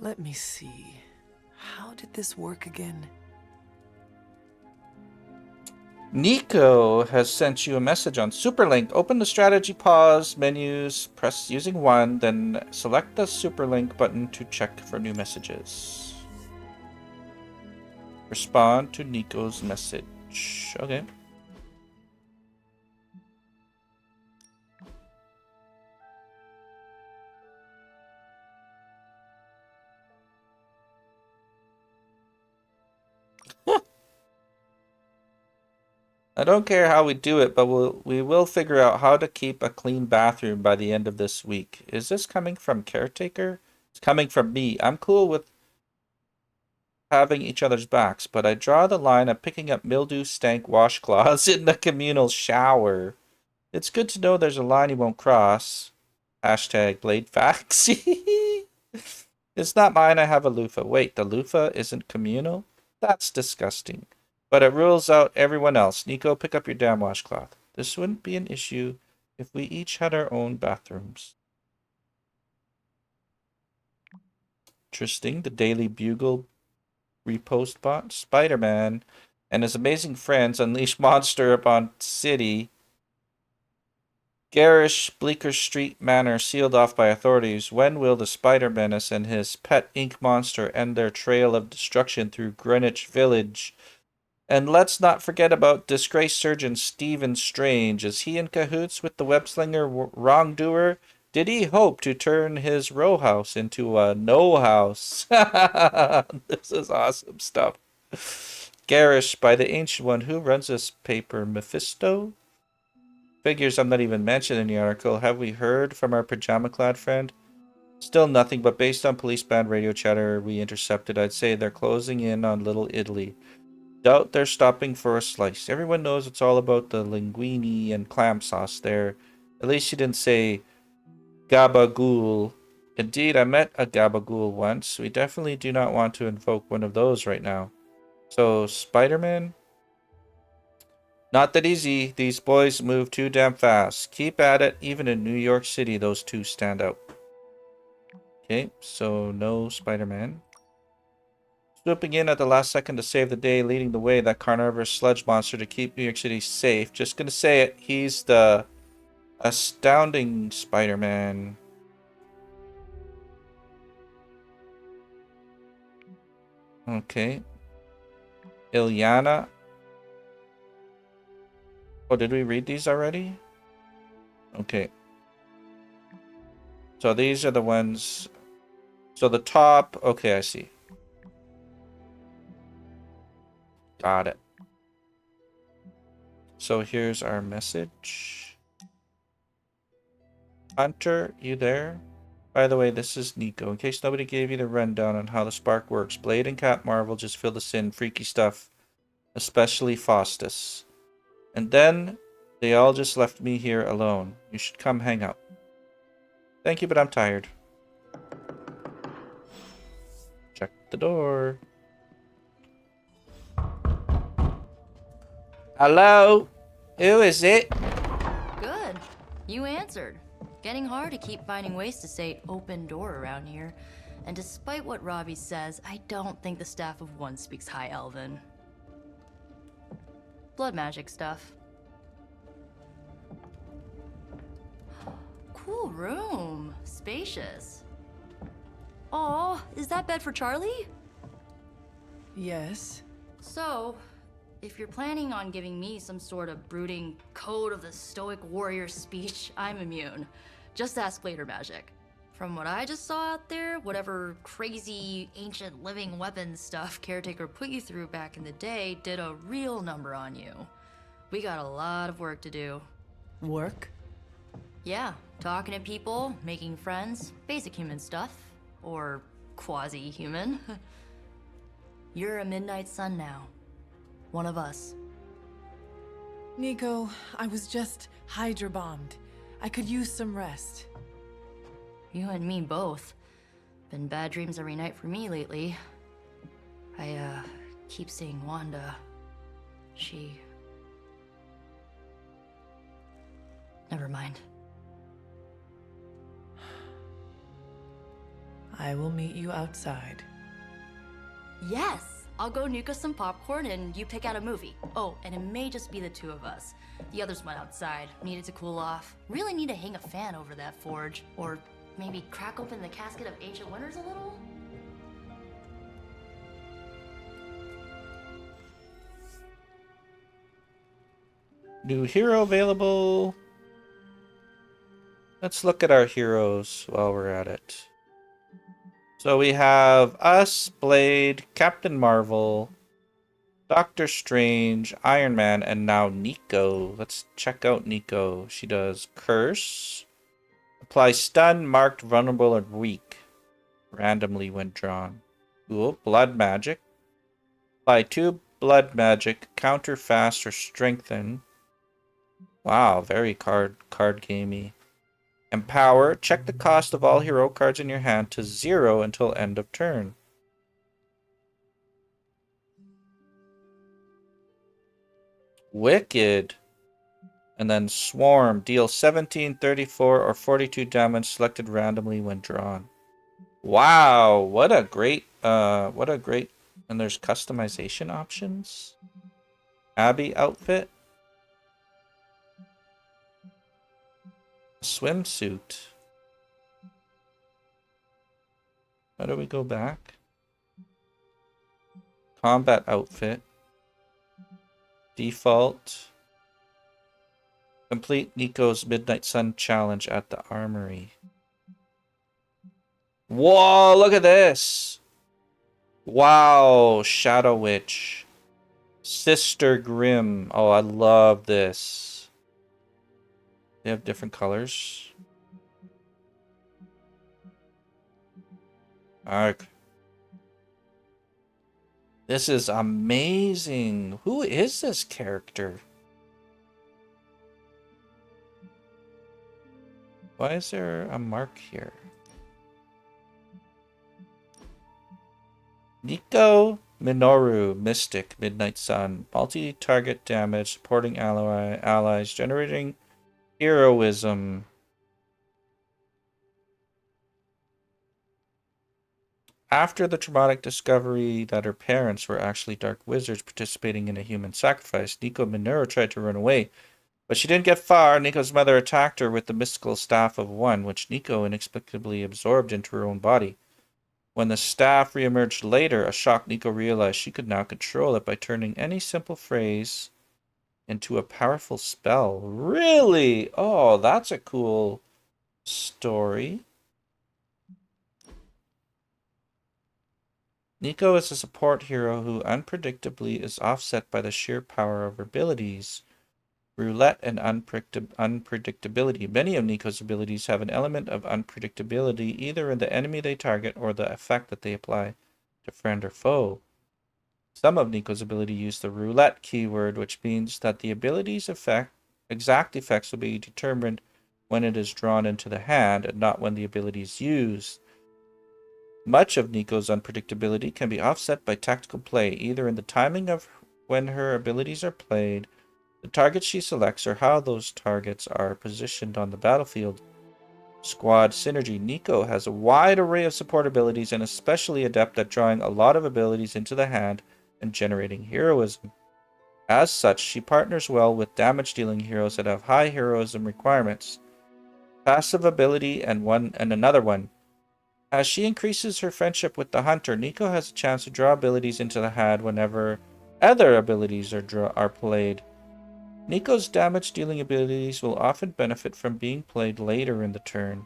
Let me see. How did this work again? Nico has sent you a message on SuperLink. Open the strategy pause menus, press using 1, then select the SuperLink button to check for new messages. Respond to Nico's message. Okay. I don't care how we do it, but we will figure out how to keep a clean bathroom by the end of this week. Is this coming from Caretaker? It's coming from me. I'm cool with having each other's backs, but I draw the line at picking up mildew stank washcloths in the communal shower. It's good to know there's a line you won't cross. Hashtag blade facts. It's not mine, I have a loofah. Wait, the loofah isn't communal? That's disgusting. But it rules out everyone else. Nico, pick up your damn washcloth. This wouldn't be an issue if we each had our own bathrooms. Interesting. The Daily Bugle repost bot. Spider-Man and his amazing friends unleash monster upon city. Garish Bleecker Street Manor sealed off by authorities. When will the Spider Menace and his pet ink monster end their trail of destruction through Greenwich Village? And let's not forget about disgraced surgeon Stephen Strange. Is he in cahoots with the webslinger wrongdoer? Did he hope to turn his row house into a no house? This is awesome stuff. Garish by the Ancient One. Who runs this paper? Mephisto? Figures I'm not even mentioned in the article. Have we heard from our pajama-clad friend? Still nothing, but based on police band radio chatter we intercepted, I'd say they're closing in on Little Italy. Doubt they're stopping for a slice. Everyone knows it's all about the linguine and clam sauce there. At least you didn't say gabagool. Indeed, I met a gabagool once. We definitely do not want to invoke one of those right now. So, Spider-Man? Not that easy. These boys move too damn fast. Keep at it. Even in New York City, those two stand out. Okay, so no Spider-Man. Swooping in at the last second to save the day, leading the way, that carnivorous sludge monster to keep New York City safe. Just gonna say it. He's the astounding Spider-Man. Okay. Ilyana. Oh, did we read these already? Okay. So these are the ones. So the top. Okay, I see. Got it. So here's our message. Hunter, you there? By the way, this is Nico. In case nobody gave you the rundown on how the spark works, Blade and Cat Marvel just filled us in. Freaky stuff. Especially Faustus. And then they all just left me here alone. You should come hang out. Thank you, but I'm tired. Check the door. Hello? Who is it? Good. You answered. Getting hard to keep finding ways to say open door around here. And despite what Robbie says, I don't think the staff of One speaks High Elven. Blood magic stuff. Cool room. Spacious. Aw, is that bed for Charlie? Yes. So, if you're planning on giving me some sort of brooding code of the stoic warrior speech, I'm immune. Just ask later magic. From what I just saw out there, whatever crazy ancient living weapons stuff Caretaker put you through back in the day did a real number on you. We got a lot of work to do. Work? Yeah, talking to people, making friends, basic human stuff. Or quasi-human. You're a midnight sun now. One of us. Nico, I was just hydro bombed. I could use some rest. You and me both. Been bad dreams every night for me lately. I, keep seeing Wanda. She... Never mind. I will meet you outside. Yes! I'll go nuke us some popcorn and you pick out a movie. Oh, and it may just be the two of us. The others went outside, needed to cool off. Really need to hang a fan over that forge. Or maybe crack open the casket of ancient wonders a little? New hero available. Let's look at our heroes while we're at it. So we have us, Blade, Captain Marvel, Doctor Strange, Iron Man, and now Nico. Let's check out Nico. She does Curse. Apply stun, marked, vulnerable, and weak. Randomly when drawn. Cool. Blood magic. Apply 2 blood magic, counter fast or strengthen. Wow, very card gamey. Empower. Check the cost of all hero cards in your hand to 0 until end of turn. Wicked. And then Swarm. Deal 17, 34, or 42 damage selected randomly when drawn. Wow, what a great, and there's customization options. Abby outfit. Swimsuit. How do we go back? Combat outfit. Default. Complete Nico's Midnight Sun challenge at the armory. Whoa, look at this. Wow, Shadow Witch. Sister Grimm. Oh, I love this. They have different colors. Arg. This is amazing. Who is this character? Why is there a mark here? Nico Minoru, Mystic, Midnight Sun. Multi-target damage, supporting allies, generating heroism. After the traumatic discovery that her parents were actually dark wizards participating in a human sacrifice, Nico Minoru tried to run away. But she didn't get far. Nico's mother attacked her with the mystical Staff of One, which Nico inexplicably absorbed into her own body. When the staff reemerged later, a shocked Nico realized she could now control it by turning any simple phrase into a powerful spell. Really? Oh, that's a cool story. Nico is a support hero who unpredictably is offset by the sheer power of her abilities. Roulette and unpredictability. Many of Nico's abilities have an element of unpredictability either in the enemy they target or the effect that they apply to friend or foe. Some of Nico's abilities use the roulette keyword, which means that the ability's exact effects will be determined when it is drawn into the hand and not when the ability is used. Much of Nico's unpredictability can be offset by tactical play, either in the timing of when her abilities are played, the targets she selects, or how those targets are positioned on the battlefield. Squad synergy. Nico has a wide array of support abilities and is especially adept at drawing a lot of abilities into the hand and generating heroism. As such, she partners well with damage-dealing heroes that have high heroism requirements. Passive ability and another one. As she increases her friendship with the hunter, Nico has a chance to draw abilities into the hand whenever other abilities are played. Nico's damage-dealing abilities will often benefit from being played later in the turn,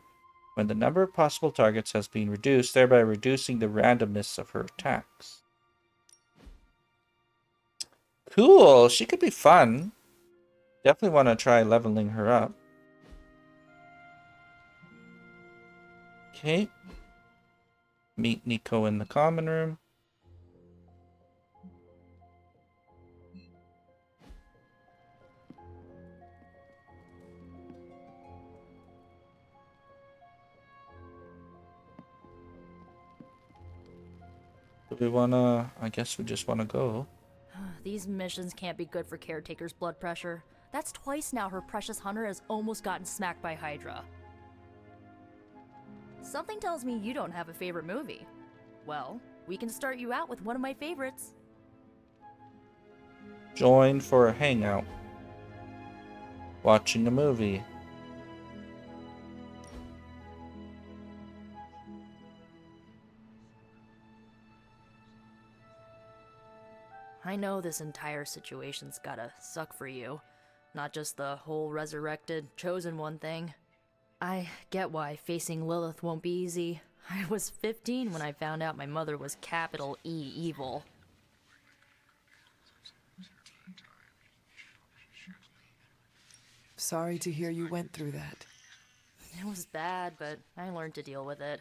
when the number of possible targets has been reduced, thereby reducing the randomness of her attacks. Cool, she could be fun. Definitely want to try leveling her up. Okay. Meet Nico in the common room. Do we wanna... I guess we just wanna go. These missions can't be good for Caretaker's blood pressure. That's twice now her precious hunter has almost gotten smacked by Hydra. Something tells me you don't have a favorite movie. Well, we can start you out with one of my favorites. Join for a hangout. Watching a movie. I know this entire situation's gotta suck for you. Not just the whole resurrected, chosen one thing. I get why facing Lilith won't be easy. I was 15 when I found out my mother was capital E evil. Sorry to hear you went through that. It was bad, but I learned to deal with it.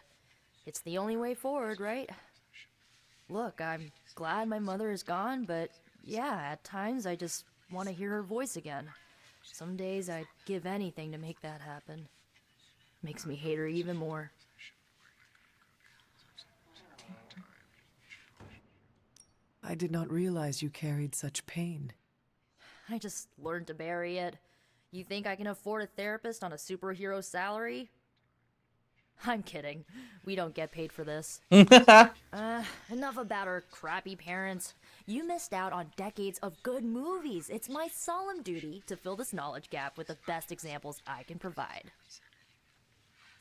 It's the only way forward, right? Look, I'm glad my mother is gone, but yeah, at times I just want to hear her voice again. Some days I'd give anything to make that happen. Makes me hate her even more. I did not realize you carried such pain. I just learned to bury it. You think I can afford a therapist on a superhero salary? I'm kidding. We don't get paid for this. Enough about our crappy parents. You missed out on decades of good movies. It's my solemn duty to fill this knowledge gap with the best examples I can provide.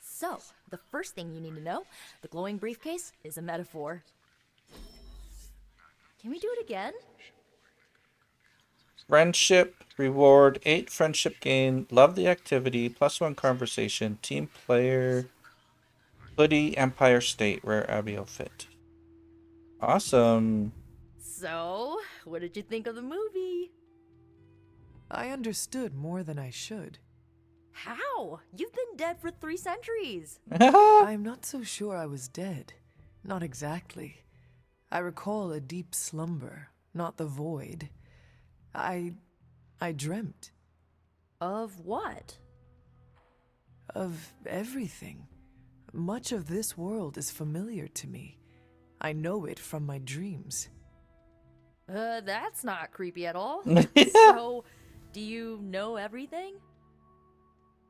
So, the first thing you need to know, the glowing briefcase is a metaphor. Can we do it again? Friendship reward 8 friendship gain. Love the activity. +1 conversation. Team player. Hoodie Empire State. Rare Abbey outfit. Awesome. So, what did you think of the movie? I understood more than I should. How? You've been dead for 3 centuries. I'm not so sure I was dead. Not exactly. I recall a deep slumber, not the void. I dreamt. Of what? Of everything. Much of this world is familiar to me. I know it from my dreams. That's not creepy at all. Yeah. So, do you know everything?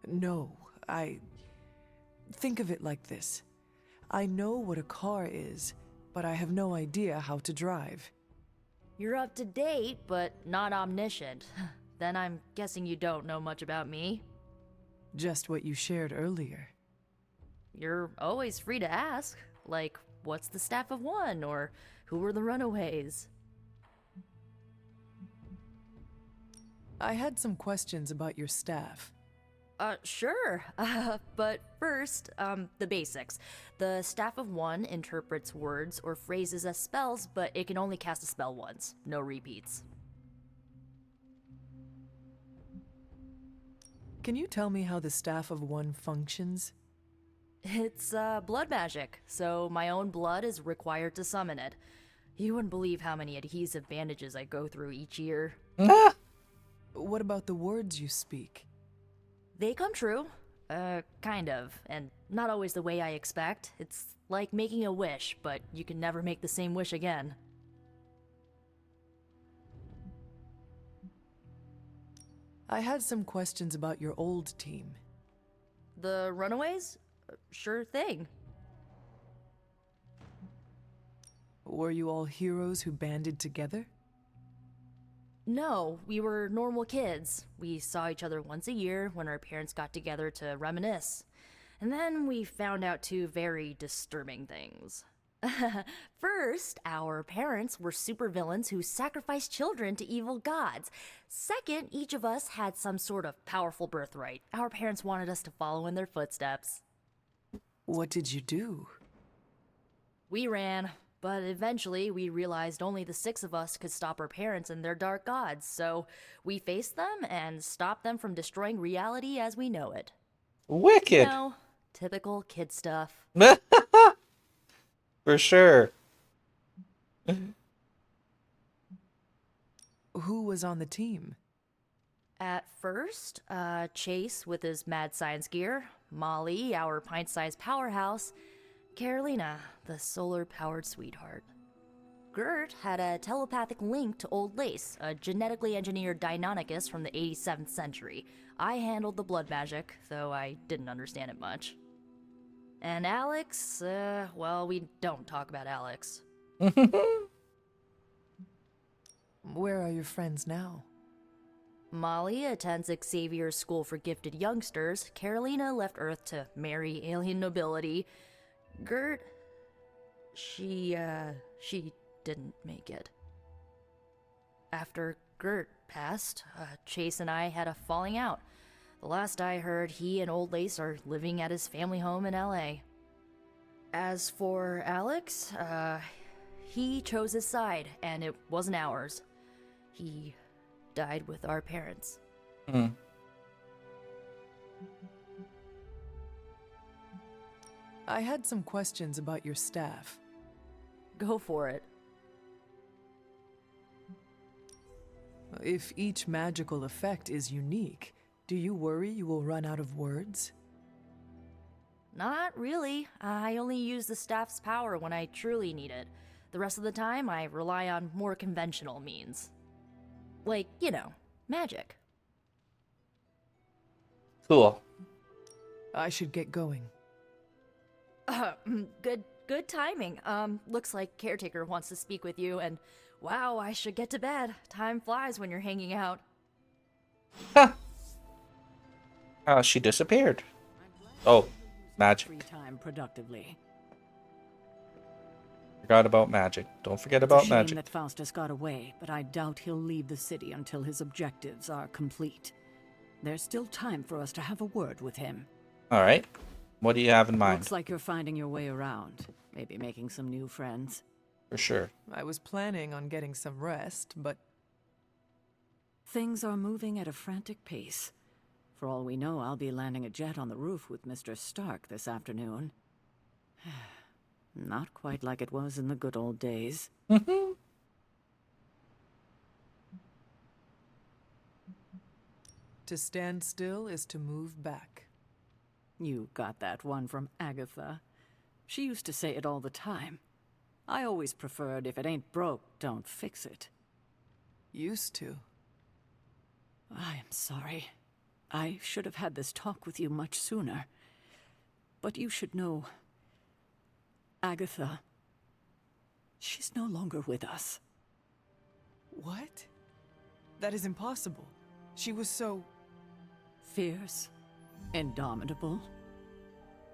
No, think of it like this. I know what a car is, but I have no idea how to drive. You're up to date, but not omniscient. Then I'm guessing you don't know much about me. Just what you shared earlier. You're always free to ask. Like, what's the staff of one? Or who were the runaways? I had some questions about your staff. Sure. But first, the basics. The staff of one interprets words or phrases as spells, but it can only cast a spell once. No repeats. Can you tell me how the staff of one functions? It's, blood magic, so my own blood is required to summon it. You wouldn't believe how many adhesive bandages I go through each year. What about the words you speak? They come true. Kind of. And not always the way I expect. It's like making a wish, but you can never make the same wish again. I had some questions about your old team. The runaways? Sure thing. Were you all heroes who banded together? No, we were normal kids. We saw each other once a year when our parents got together to reminisce. And then we found out 2 very disturbing things. First, our parents were supervillains who sacrificed children to evil gods. Second, each of us had some sort of powerful birthright. Our parents wanted us to follow in their footsteps. What did you do? We ran, but eventually we realized only the 6 of us could stop our parents and their dark gods, so we faced them and stopped them from destroying reality as we know it. Wicked. You know, typical kid stuff. For sure. Who was on the team? At first, Chase with his mad science gear, Molly, our pint-sized powerhouse, Carolina, the solar-powered sweetheart. Gert had a telepathic link to Old Lace, a genetically engineered Deinonychus from the 87th century. I handled the blood magic, though I didn't understand it much. And Alex, well, we don't talk about Alex. Where are your friends now? Molly attends Xavier's School for Gifted Youngsters. Carolina left Earth to marry alien nobility. Gert, she didn't make it. After Gert passed, Chase and I had a falling out. The last I heard, he and Old Lace are living at his family home in LA. As for Alex, he chose his side, and it wasn't ours. He died with our parents. I had some questions about your staff. Go for it. If each magical effect is unique, do you worry you will run out of words? Not really. I only use the staff's power when I truly need it. The rest of the time, I rely on more conventional means. Like, you know, magic. Cool. I should get going. Good timing. Looks like Caretaker wants to speak with you, and wow, I should get to bed. Time flies when you're hanging out. She disappeared. Oh, magic. Free time productively. Forgot about magic. Don't forget about It's a shame magic. that Faustus got away, but I doubt he'll leave the city until his objectives are complete. There's still time for us to have a word with him. All right. What do you have in mind? Looks like you're finding your way around. Maybe making some new friends. For sure. I was planning on getting some rest, but Things are moving at a frantic pace. For all we know, I'll be landing a jet on the roof with Mr. Stark this afternoon. Not quite like it was in the good old days. to stand still is to move back. You got that one from Agatha. She used to say it all the time. I always preferred, if it ain't broke, don't fix it. Used to. I am sorry. I should have had this talk with you much sooner. But you should know, Agatha, she's no longer with us. What? That is impossible. She was so... Fierce, indomitable,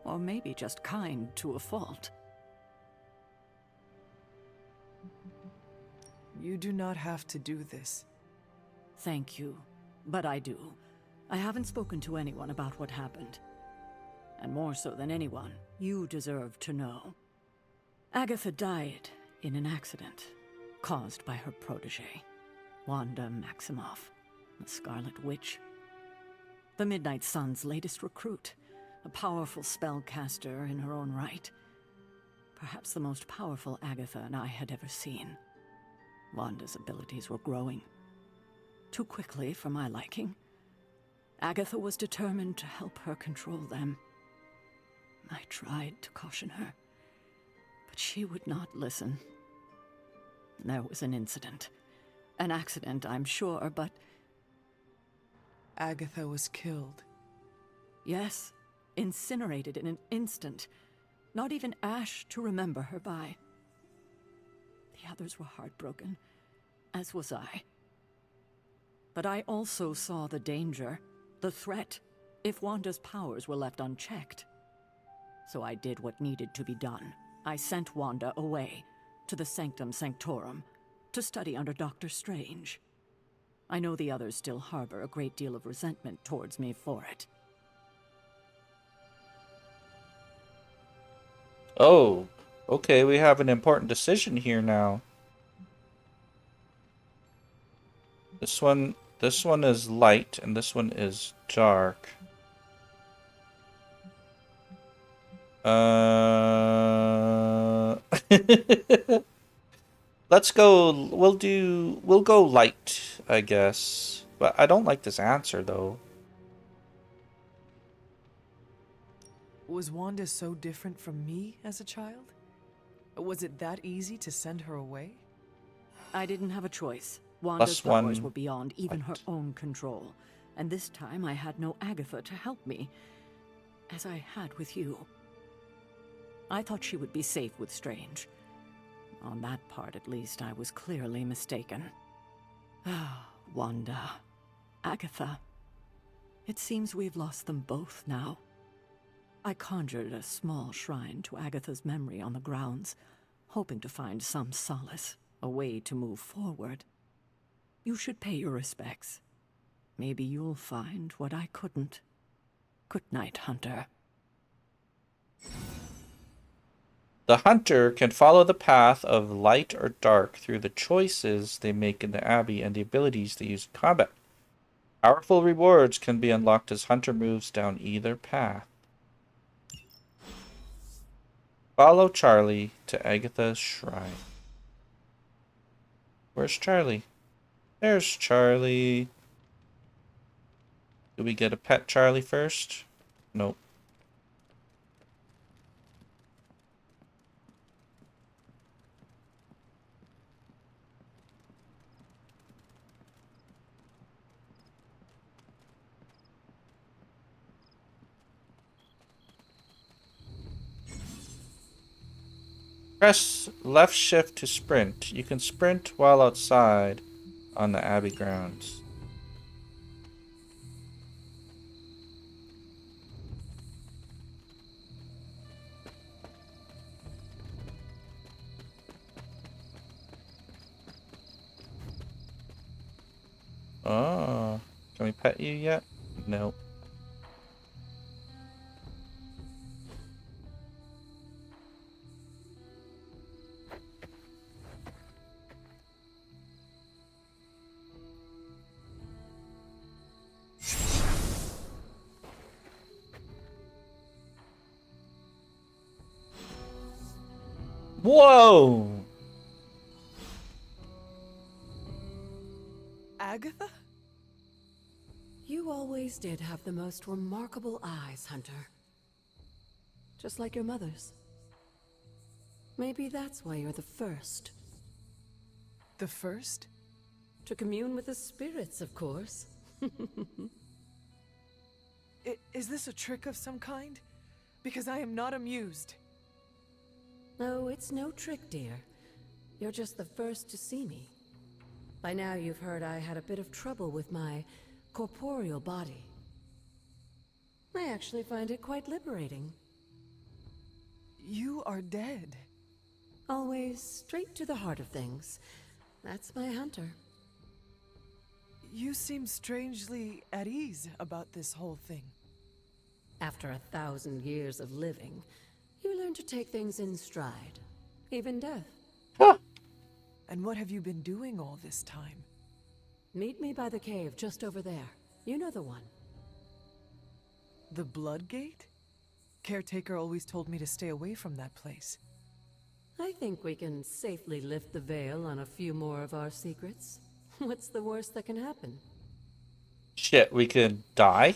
or maybe just kind to a fault. You do not have to do this. Thank you, but I do. I haven't spoken to anyone about what happened. And more so than anyone, you deserve to know. Agatha died in an accident caused by her protege, Wanda Maximoff, the Scarlet Witch. The Midnight Sun's latest recruit, a powerful spellcaster in her own right. Perhaps the most powerful Agatha and I had ever seen. Wanda's abilities were growing. Too quickly for my liking. Agatha was determined to help her control them. I tried to caution her, but she would not listen. There was an incident. An accident, I'm sure, but... Agatha was killed. Yes, incinerated in an instant. Not even ash to remember her by. The others were heartbroken, as was I. But I also saw the danger, the threat, if Wanda's powers were left unchecked. So I did what needed to be done. I sent Wanda away, to the Sanctum Sanctorum, to study under Dr. Strange. I know the others still harbor a great deal of resentment towards me for it. Oh, okay, we have an important decision here now. This one is light, and this one is dark. Let's go, we'll go light, I guess. But I don't like this answer, though. Was Wanda so different from me as a child? Was it that easy to send her away? I didn't have a choice. Wanda's +1 powers were beyond even her light. own control. And this time I had no Agatha to help me, as I had with you. I thought she would be safe with Strange. On that part, at least, I was clearly mistaken. Ah, Wanda. Agatha. It seems we've lost them both now. I conjured a small shrine to Agatha's memory on the grounds, hoping to find some solace, a way to move forward. You should pay your respects. Maybe you'll find what I couldn't. Good night, Hunter. The hunter can follow the path of light or dark through the choices they make in the Abbey and the abilities they use in combat. Powerful rewards can be unlocked as Hunter moves down either path. Follow Charlie to Agatha's shrine. Where's Charlie? There's Charlie. Do we get a pet Charlie first? Nope. Press left shift to sprint. You can sprint while outside on the Abbey grounds. Oh, can we pet you yet? Nope. Whoa! Agatha? You always did have the most remarkable eyes, Hunter. Just like your mother's. Maybe that's why you're the first. The first? To commune with the spirits, of course. Is this a trick of some kind? Because I am not amused. No, it's no trick, dear. You're just the first to see me. By now you've heard I had a bit of trouble with my corporeal body. I actually find it quite liberating. You are dead. Always straight to the heart of things. That's my Hunter. You seem strangely at ease about this whole thing. After 1,000 years of living, you learn to take things in stride. Even death. And what have you been doing all this time? Meet me by the cave just over there. You know the one. The Blood Gate? Caretaker always told me to stay away from that place. I think we can safely lift the veil on a few more of our secrets. What's the worst that can happen? Shit, we could die?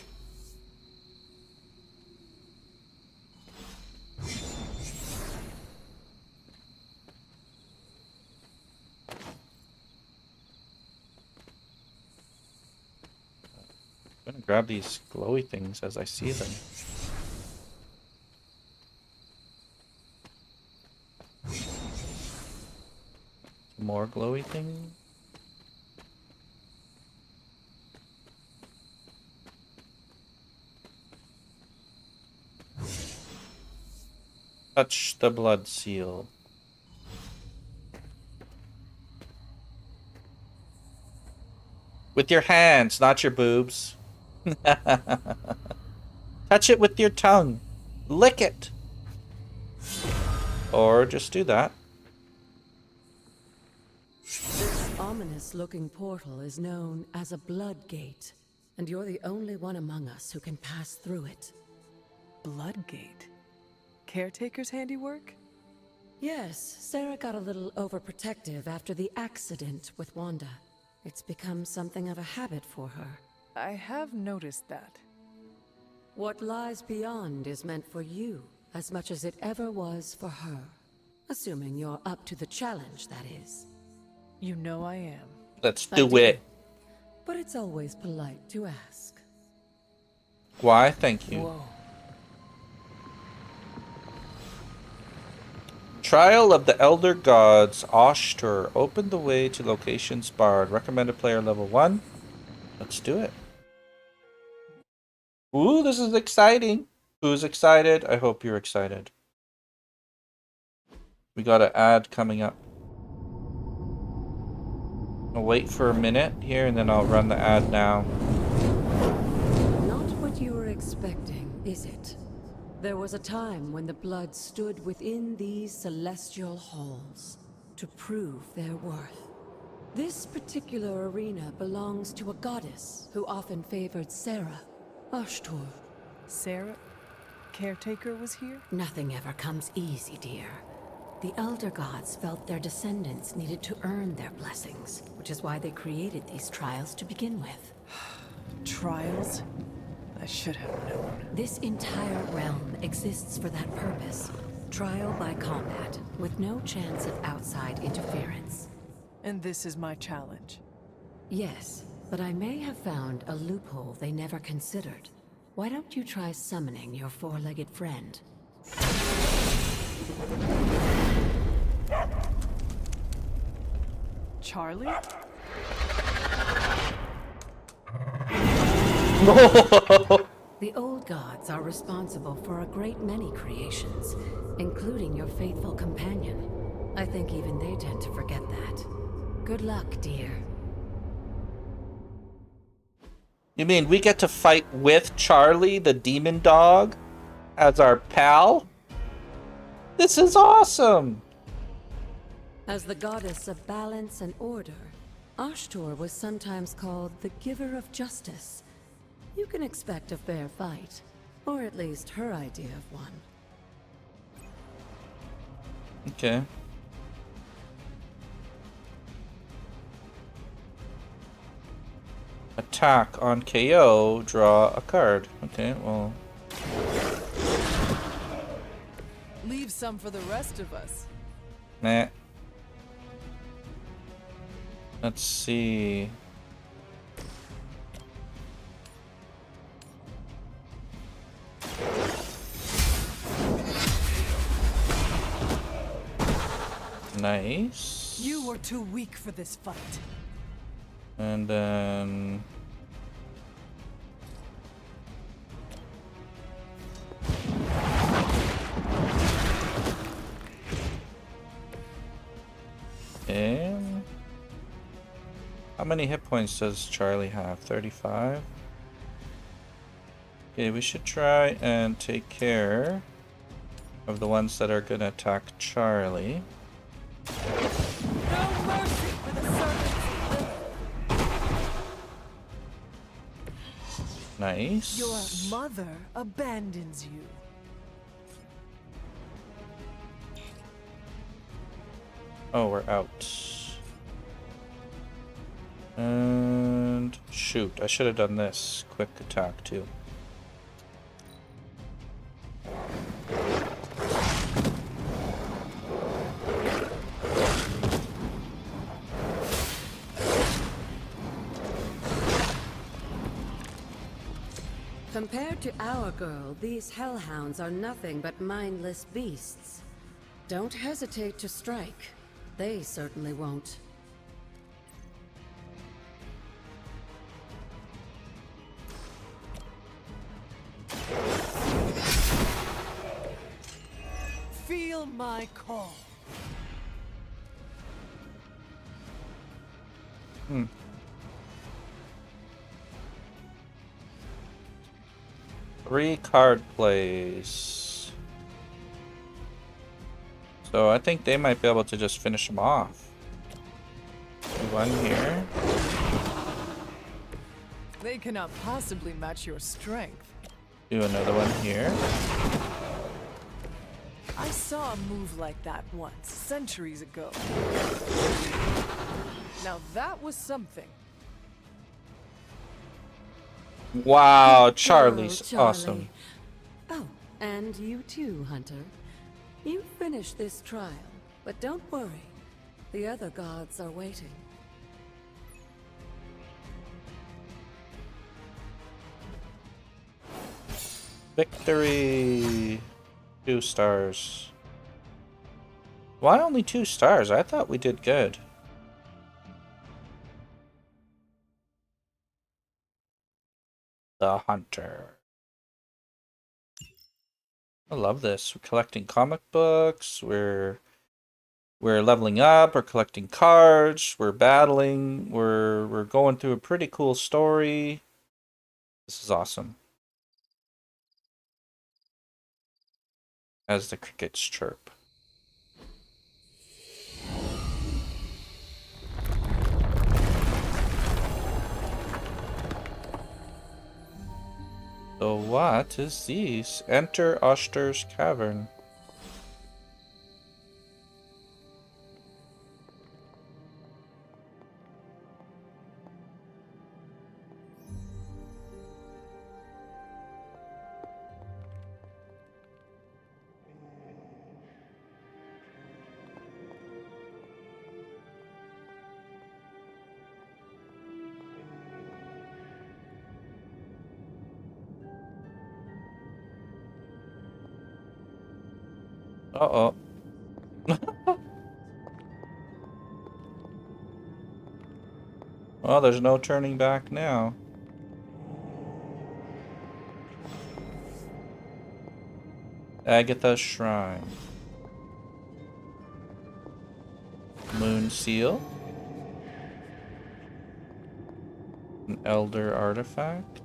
I'm gonna grab these glowy things as I see them. More glowy things. Touch the blood seal. With your hands, not your boobs. Touch it with your tongue. Lick it. Or just do that. This ominous-looking portal is known as a blood gate, and you're the only one among us who can pass through it. Blood Gate? Caretaker's handiwork? Yes, Sarah got a little overprotective after the accident with Wanda. It's become something of a habit for her. I have noticed that. What lies beyond is meant for you as much as it ever was for her. Assuming you're up to the challenge, that is. You know I am. Let's I do it. But it's always polite to ask. Why? Thank you. Whoa. Trial of the Elder Gods, Oshtur. Open the way to locations barred. Recommended player level 1. Let's do it. Ooh, this is exciting. Who's excited? I hope you're excited. We got an ad coming up. I'll wait for a minute here and then I'll run the ad now. Not what you were expecting, is it? There was a time when the blood stood within these celestial halls to prove their worth. This particular arena belongs to a goddess who often favored Sarah, Ashtur. Sarah? Caretaker was here? Nothing ever comes easy, dear. The Elder Gods felt their descendants needed to earn their blessings, which is why they created these trials to begin with. Trials? I should have known. This entire realm exists for that purpose. Trial by combat, with no chance of outside interference. And this is my challenge. Yes, but I may have found a loophole they never considered. Why don't you try summoning your four-legged friend? Charlie? The old gods are responsible for a great many creations, including your faithful companion. I think even they tend to forget that. Good luck, dear. You mean we get to fight with Charlie, the demon dog, as our pal? This is awesome! As the goddess of balance and order, Ashtur was sometimes called the giver of justice. You can expect a fair fight, or at least her idea of one. Okay. Attack on KO, draw a card. Okay, well. Leave some for the rest of us. Nah. Let's see. Nice. You were too weak for this fight. And then okay. How many hit points does Charlie have? 35. Okay, we should try and take care of the ones that are gonna attack Charlie. No mercy for the servants. Nice. Your mother abandons you. Oh, we're out. And shoot, I should have done this. Quick attack too. Compared to our girl, these hellhounds are nothing but mindless beasts. Don't hesitate to strike. They certainly won't. Feel my call. Three card plays. So I think they might be able to just finish them off. One here. They cannot possibly match your strength. Do another one here. I saw a move like that once, centuries ago. Now that was something. Wow, Charlie's Oh, Charlie. awesome. Oh, and you too, Hunter. You finished this trial, but don't worry. The other gods are waiting. Victory! 2 stars. Why only 2 stars? I thought we did good. The Hunter. I love this. We're collecting comic books. We're leveling up. We're collecting cards. We're battling. We're going through a pretty cool story. This is awesome. As the crickets chirp. So what is this? Enter Oshter's cavern. Uh-oh. Well, there's no turning back now. Agatha's Shrine. Moon Seal. An Elder Artifact.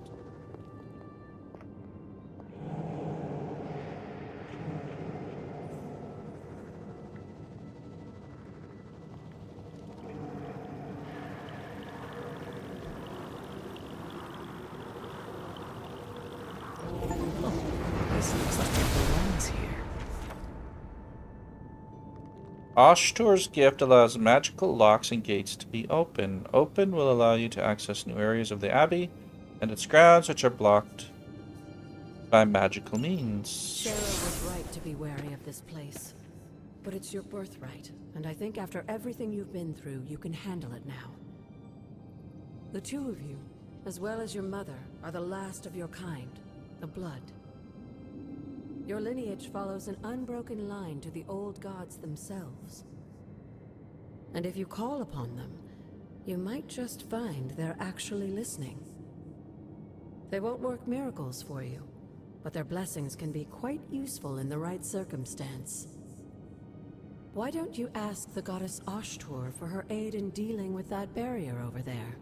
This looks like it belongs here. Oshtor's gift allows magical locks and gates to be open. Open will allow you to access new areas of the Abbey and its grounds which are blocked by magical means. Sarah was right to be wary of this place. But it's your birthright, and I think after everything you've been through, you can handle it now. The 2 of you, as well as your mother, are the last of your kind, the Blood. Your lineage follows an unbroken line to the old gods themselves. And if you call upon them, you might just find they're actually listening. They won't work miracles for you, but their blessings can be quite useful in the right circumstance. Why don't you ask the goddess Oshtor for her aid in dealing with that barrier over there?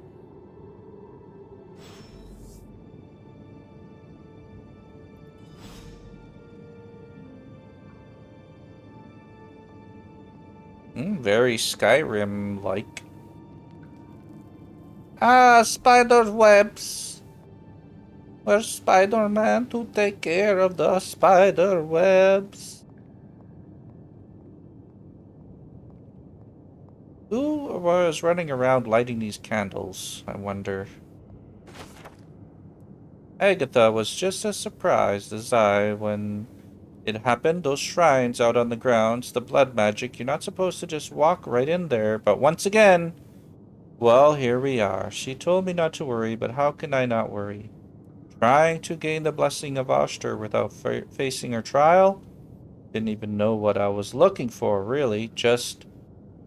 Very Skyrim-like. Ah, spider webs! Where's Spider-Man to take care of the spider webs? Who was running around lighting these candles, I wonder? Agatha was just as surprised as I when it happened. Those shrines out on the grounds, the blood magic, you're not supposed to just walk right in there. But once again, well, here we are. She told me not to worry, but how can I not worry? Trying to gain the blessing of Oshter without facing her trial? Didn't even know what I was looking for, really. Just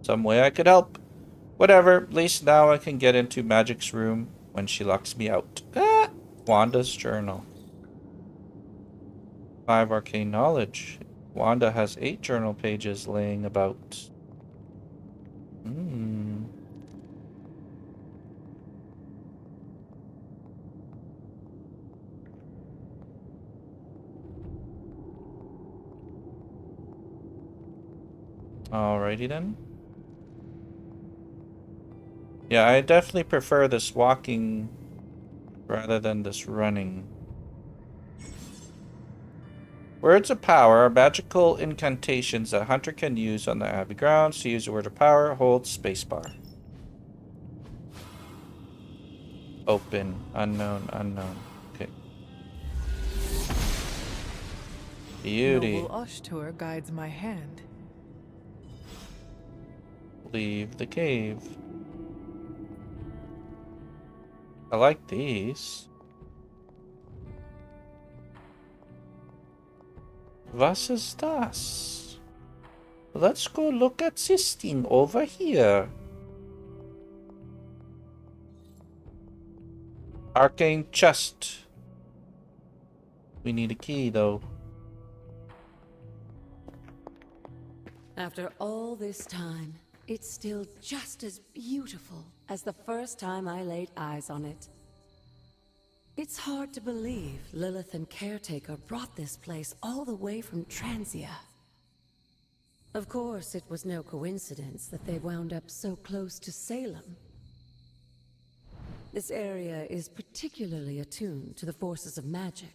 some way I could help. Whatever, at least now I can get into Magic's room when she locks me out. Ah! Wanda's journal. 5 arcane knowledge. Wanda has 8 journal pages laying about. Alrighty then. Yeah, I definitely prefer this walking rather than this running. Words of power are magical incantations that a hunter can use on the Abbey grounds. To use a word of power, hold spacebar. Open. Unknown. Unknown. Okay. Beauty. Noble Oshtur guides my hand. Leave the cave. I like these. Was ist das? Let's go look at this thing over here. Arcane chest. We need a key, though. After all this time, it's still just as beautiful as the first time I laid eyes on it. It's hard to believe Lilith and Caretaker brought this place all the way from Transia. Of course, it was no coincidence that they wound up so close to Salem. This area is particularly attuned to the forces of magic.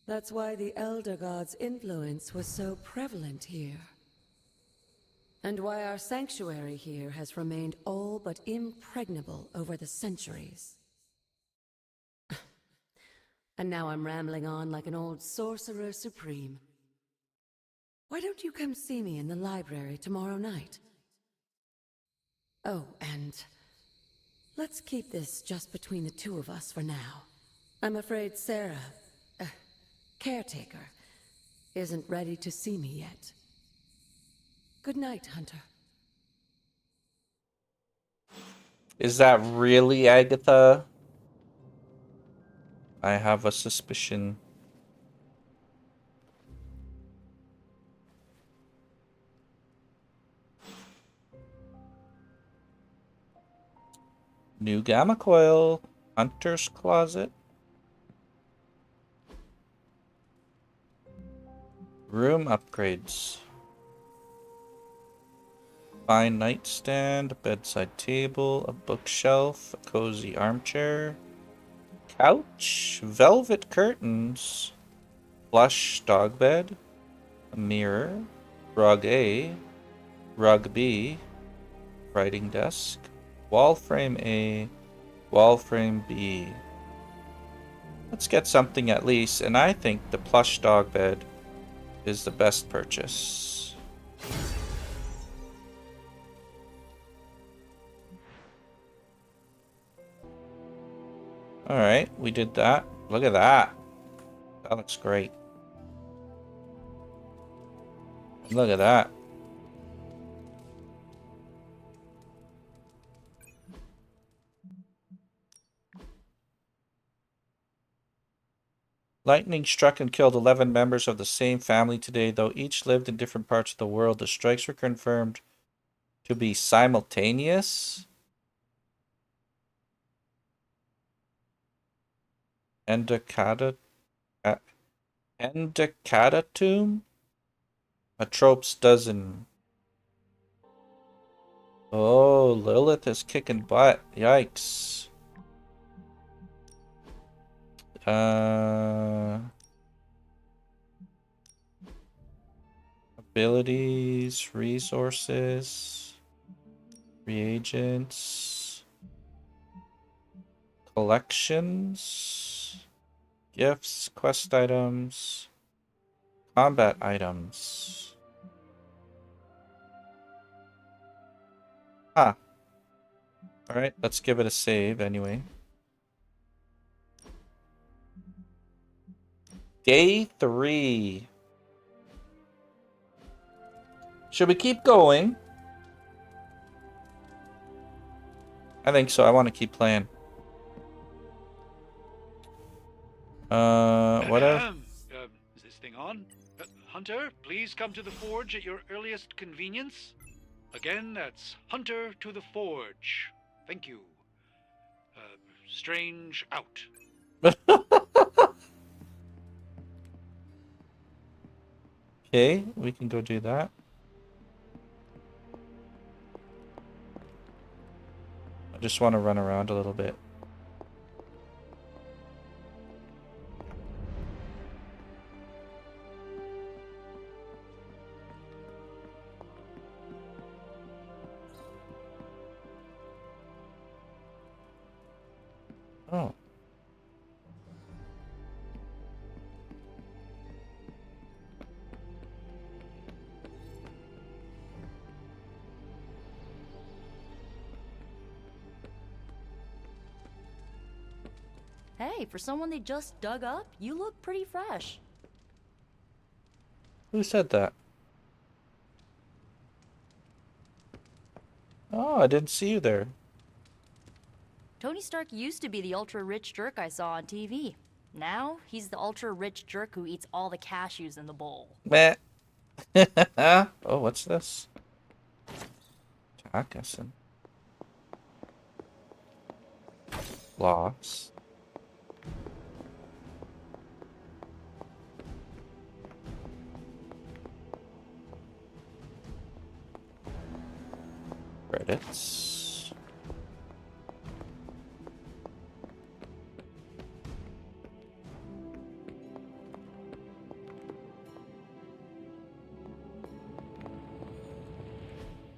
That's why the Elder God's influence was so prevalent here. And why our sanctuary here has remained all but impregnable over the centuries. And now I'm rambling on like an old sorcerer supreme. Why don't you come see me in the library tomorrow night? Oh, and let's keep this just between the two of us for now. I'm afraid Sarah, Caretaker, isn't ready to see me yet. Good night, Hunter. Is that really Agatha? I have a suspicion. New gamma coil. Hunter's closet. Room upgrades. Fine nightstand, a bedside table, a bookshelf, a cozy armchair, couch, velvet curtains, plush dog bed, a mirror, rug A, rug B, writing desk, wall frame A, wall frame B. Let's get something at least, and I think the plush dog bed is the best purchase. Alright, we did that. Look at that. That looks great. Look at that. Lightning struck and killed 11 members of the same family today, though each lived in different parts of the world. The strikes were confirmed to be simultaneous. Endocatatum? Atrope's dozen. Oh, Lilith is kicking butt. Yikes. Abilities, resources, reagents, collections, gifts, quest items, combat items. Ah. Alright, let's give it a save anyway. Day 3. Should we keep going? I think so. I want to keep playing. What else? Is this thing on? Hunter, please come to the forge at your earliest convenience. Again, that's Hunter to the forge. Thank you. Strange out. Okay, we can go do that. I just want to run around a little bit. Oh. Hey, for someone they just dug up, you look pretty fresh. Who said that? Oh, I didn't see you there. Tony Stark used to be the ultra-rich jerk I saw on TV. Now, he's the ultra-rich jerk who eats all the cashews in the bowl. Meh. Oh, what's this? Jackassen. Loss. Credits.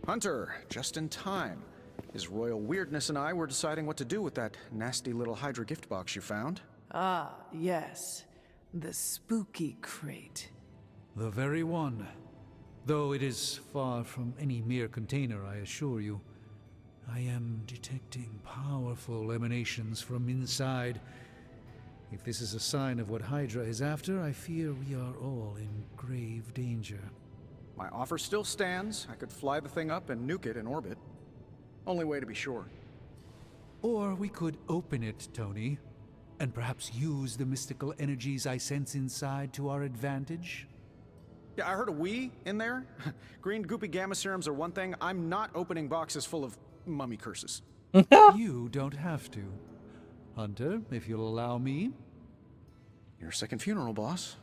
Hunter, just in time. His royal weirdness and I were deciding what to do with that nasty little Hydra gift box you found. Ah, yes. The spooky crate. The very one. Though it is far from any mere container, I assure you. I am detecting powerful emanations from inside. If this is a sign of what Hydra is after, I fear we are all in grave danger. My offer still stands. I could fly the thing up and nuke it in orbit. Only way to be sure. Or we could open it, Tony, and perhaps use the mystical energies I sense inside to our advantage. Yeah, I heard a we in there. Green goopy gamma serums are one thing. I'm not opening boxes full of mummy curses. You don't have to. Hunter, if you'll allow me. Your second funeral, boss.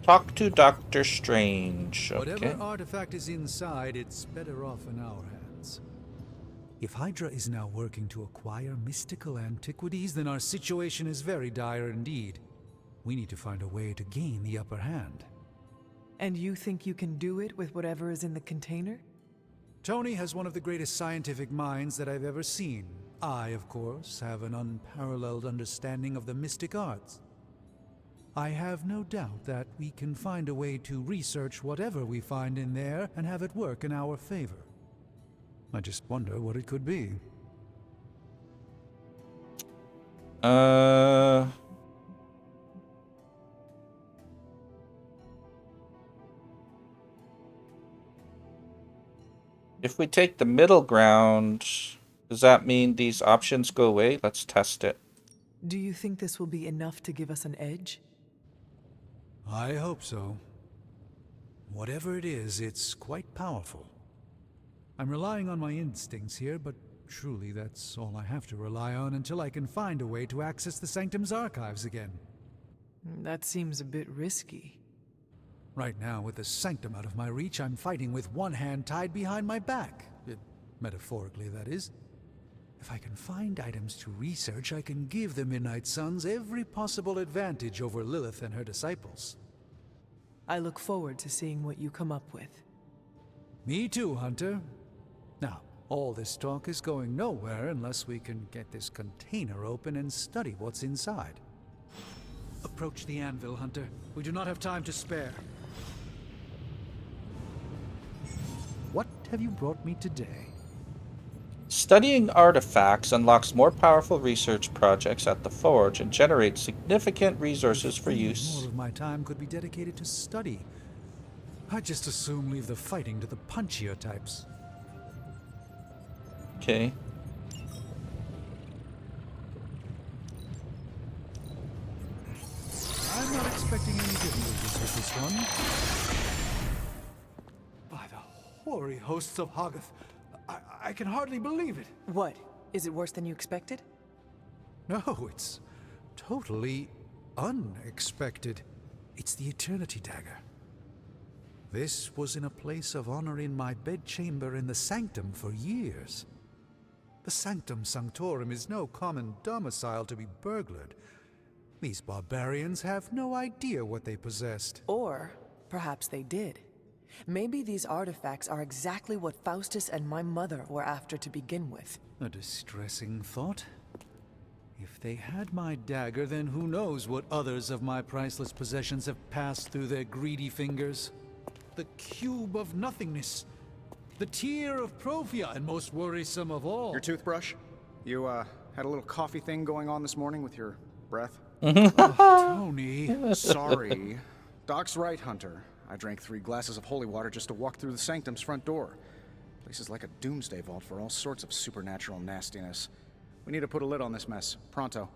Talk to Doctor Strange. Okay. Whatever artifact is inside, it's better off in our hands. If Hydra is now working to acquire mystical antiquities, then our situation is very dire indeed. We need to find a way to gain the upper hand. And you think you can do it with whatever is in the container? Tony has one of the greatest scientific minds that I've ever seen. I, of course, have an unparalleled understanding of the mystic arts. I have no doubt that we can find a way to research whatever we find in there and have it work in our favor. I just wonder what it could be. If we take the middle ground, does that mean these options go away? Let's test it. Do you think this will be enough to give us an edge? I hope so. Whatever it is, it's quite powerful. I'm relying on my instincts here, but truly that's all I have to rely on until I can find a way to access the Sanctum's archives again. That seems a bit risky. Right now, with the Sanctum out of my reach, I'm fighting with one hand tied behind my back. Metaphorically, that is. If I can find items to research, I can give the Midnight Suns every possible advantage over Lilith and her disciples. I look forward to seeing what you come up with. Me too, Hunter. Now, all this talk is going nowhere unless we can get this container open and study what's inside. Approach the anvil, Hunter. We do not have time to spare. What have you brought me today? Studying artifacts unlocks more powerful research projects at the Forge and generates significant resources for use. More of my time could be dedicated to study. I'd just as soon leave the fighting to the punchier types. Okay. I'm not expecting any difficulties with this one. By the hoary hosts of Hoggoth, I can hardly believe it. What? Is it worse than you expected? No, it's totally unexpected. It's the Eternity Dagger. This was in a place of honor in my bedchamber in the Sanctum for years. The Sanctum Sanctorum is no common domicile to be burglared. These barbarians have no idea what they possessed. Or perhaps they did. Maybe these artifacts are exactly what Faustus and my mother were after to begin with. A distressing thought. If they had my dagger, then who knows what others of my priceless possessions have passed through their greedy fingers. The cube of nothingness. The tear of Prophia, and most worrisome of all. Your toothbrush? You, had a little coffee thing going on this morning with your breath? Oh, Tony. Sorry. Doc's right, Hunter. I drank 3 glasses of holy water just to walk through the sanctum's front door. Place is like a doomsday vault for all sorts of supernatural nastiness. We need to put a lid on this mess. Pronto.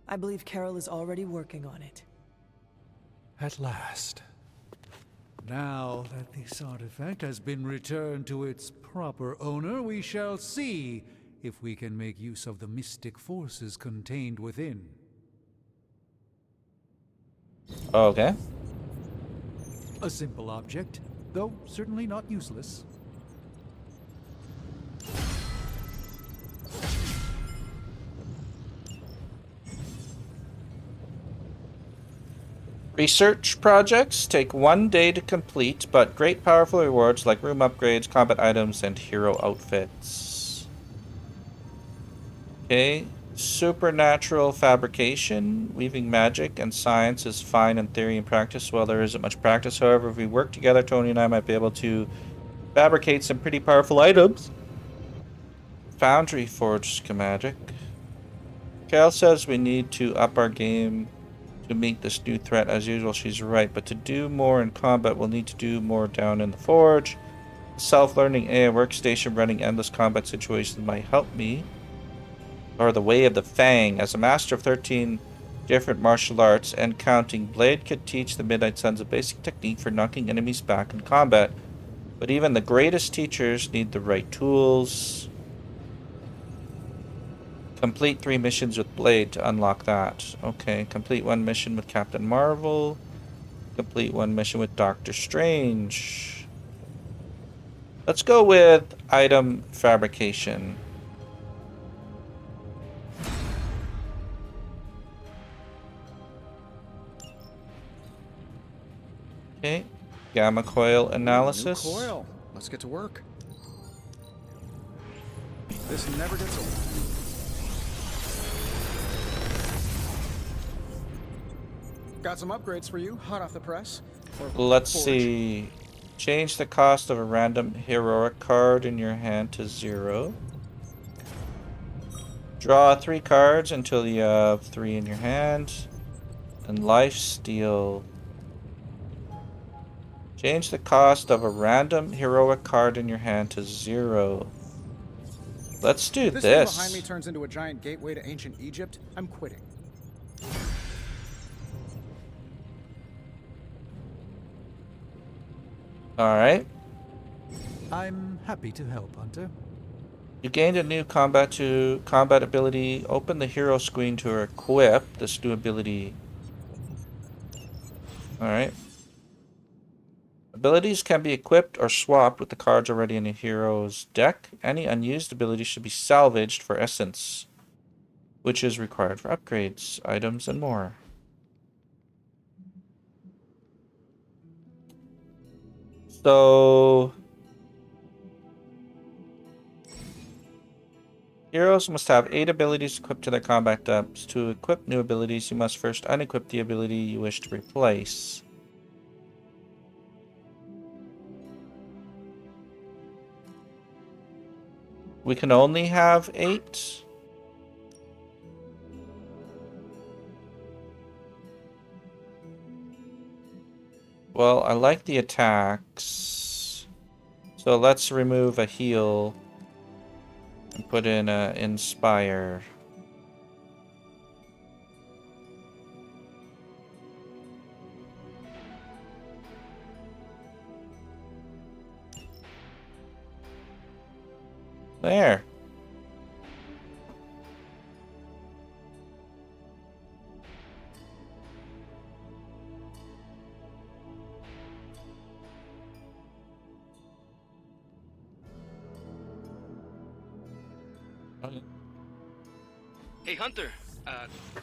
I believe Carol is already working on it. At last. Now that this artifact has been returned to its proper owner, we shall see if we can make use of the mystic forces contained within. Okay. A simple object, though certainly not useless. Research projects take 1 day to complete, but great powerful rewards like room upgrades, combat items, and hero outfits. Okay. Supernatural fabrication, weaving magic, and science is fine in theory and practice. Well, there isn't much practice. However, if we work together, Tony and I might be able to fabricate some pretty powerful items. Foundry forge schematic. Cal says we need to up our game to meet this new threat. As usual, she's right, but to do more in combat, we'll need to do more down in the forge. Self-learning AI workstation running endless combat situations might help me. Or the way of the Fang. As a master of 13 different martial arts and counting, Blade could teach the Midnight Suns a basic technique for knocking enemies back in combat. But even the greatest teachers need the right tools. Complete 3 missions with Blade to unlock that. Okay, complete 1 mission with Captain Marvel. Complete 1 mission with Doctor Strange. Let's go with item fabrication. Okay, gamma coil analysis. New coil. Let's get to work. This never gets old. Got some upgrades for you, hot off the press. Let's see. Change the cost of a random heroic card in your hand to 0. Draw 3 cards until you have 3 in your hand. And lifesteal. Change the cost of a random heroic card in your hand to 0. Let's do this. This thing behind me turns into a giant gateway to ancient Egypt. I'm quitting. Alright. I'm happy to help, Hunter. You gained a new combat ability. Open the hero screen to equip this new ability. Alright. Abilities can be equipped or swapped with the cards already in a hero's deck. Any unused ability should be salvaged for essence, which is required for upgrades, items, and more. So, heroes must have 8 abilities equipped to their combat depths. To equip new abilities, you must first unequip the ability you wish to replace. We can only have 8. Well, I like the attacks. So let's remove a heal and put in a inspire. There. Hey, Hunter.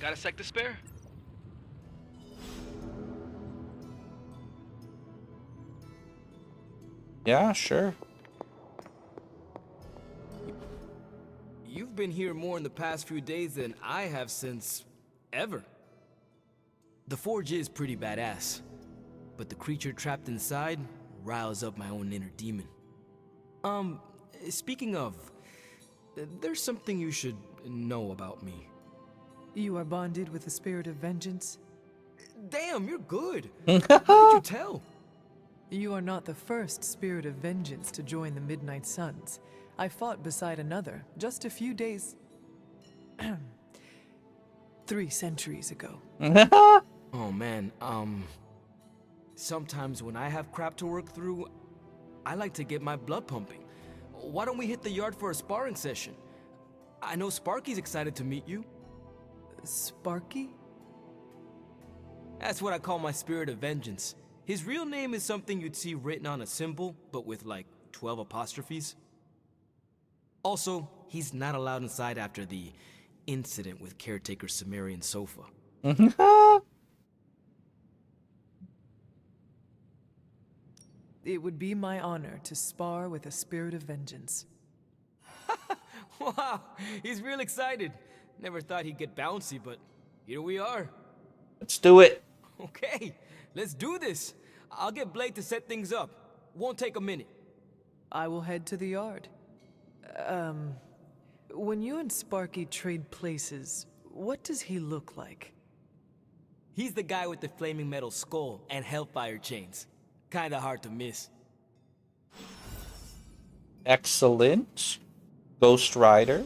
Got a sec to spare? Yeah, sure. You've been here more in the past few days than I have since ever. The forge is pretty badass, but the creature trapped inside riles up my own inner demon. Speaking of, there's something you should know about me. You are bonded with the spirit of vengeance? Damn, you're good. How did you tell? You are not the first spirit of vengeance to join the Midnight Suns. I fought beside another just a few days... 3 centuries ago. Oh man, sometimes when I have crap to work through, I like to get my blood pumping. Why don't we hit the yard for a sparring session? I know Sparky's excited to meet you. Sparky? That's what I call my spirit of vengeance. His real name is something you'd see written on a symbol, but with like 12 apostrophes. Also, he's not allowed inside after the incident with Caretaker's Sumerian sofa. It would be my honor to spar with a spirit of vengeance. Wow, he's real excited. Never thought he'd get bouncy, but here we are. Let's do it. Okay, let's do this. I'll get Blake to set things up. Won't take a minute. I will head to the yard. When you and Sparky trade places, what does he look like? He's the guy with the flaming metal skull and hellfire chains. Kinda hard to miss. Excellent. Ghost Rider.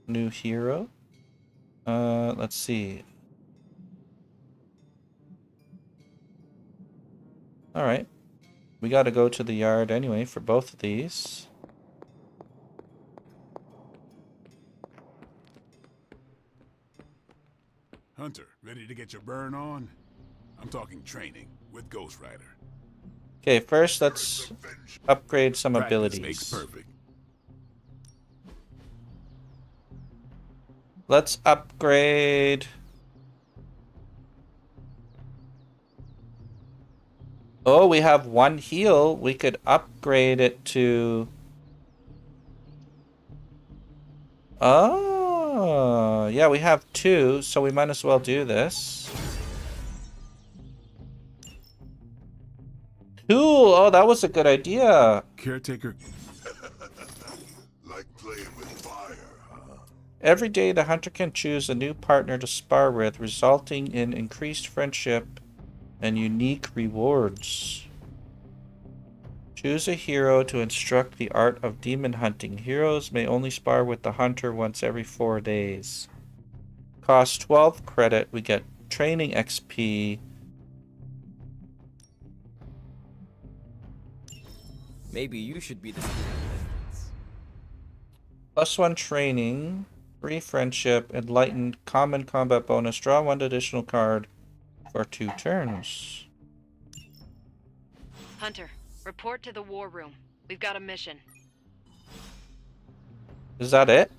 New hero. Let's see. Alright. We gotta go to the yard anyway for both of these. Hunter, ready to get your burn on? I'm talking training with Ghost Rider. Okay, first let's upgrade some Practice abilities. makes perfect. Let's upgrade. Oh, we have 1 heal. We could upgrade it to... Oh, yeah, we have 2, so we might as well do this. Cool. Oh, that was a good idea. Caretaker. Like playing with fire, huh? Every day, the hunter can choose a new partner to spar with, resulting in increased friendship and unique rewards. Choose a hero to instruct the art of demon hunting. Heroes may only spar with the hunter once every 4 days. Cost 12 credit. We get training XP. Maybe you should be the... +1 training. Free friendship. Enlightened. Common combat bonus. Draw 1 additional card for 2 turns. Hunter, report to the war room. We've got a mission. Is that it?